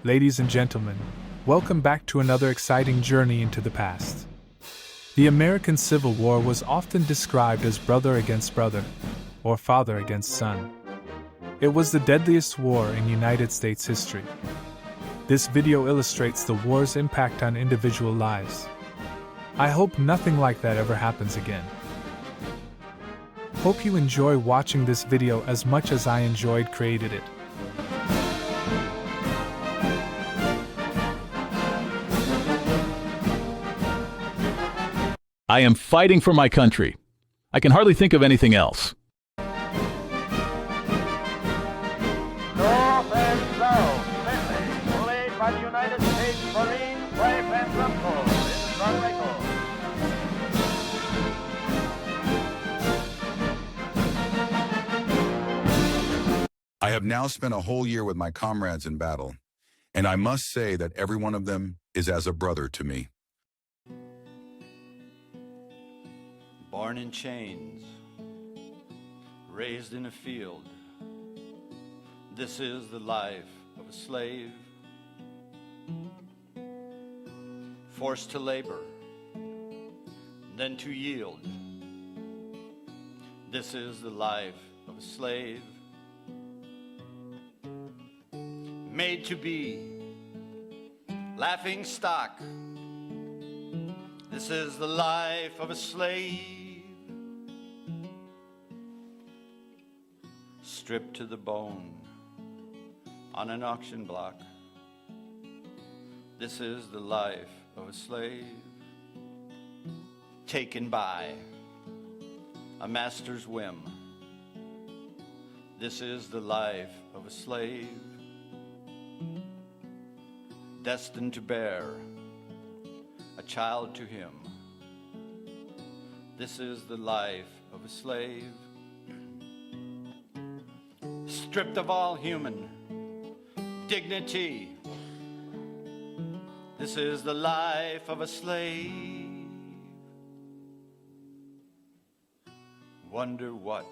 Ladies and gentlemen, welcome back to another exciting journey into the past. The American Civil War was often described as brother against brother, or father against son. It was the deadliest war in United States history. This video illustrates the war's impact on individual lives. I hope nothing like that ever happens again. Hope you enjoy watching this video as much as I enjoyed creating it. I am fighting for my country. I can hardly think of anything else. North and South, Sydney, played by the United States Marines, brave and simple, in Puerto I have now spent a whole year with my comrades in battle, and I must say that every one of them is as a brother to me. Born in chains, raised in a field, this is the life of a slave. Forced to labor, then to yield, this is the life of a slave. Made to be laughing stock, this is the life of a slave. Stripped to the bone on an auction block, this is the life of a slave. Taken by a master's whim, this is the life of a slave. Destined to bear a child to him, this is the life of a slave. Stripped of all human dignity, this is the life of a slave. Wonder what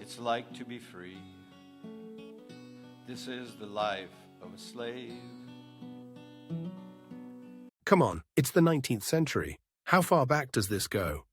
it's like to be free, this is the life of a slave. Come on, it's the 19th century. How far back does this go?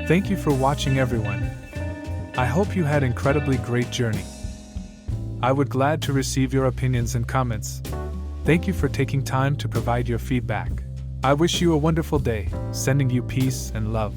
Thank you for watching, everyone. I hope you had incredibly great journey. I would glad to receive your opinions and comments. Thank you for taking time to provide your feedback. I wish you a wonderful day, sending you peace and love.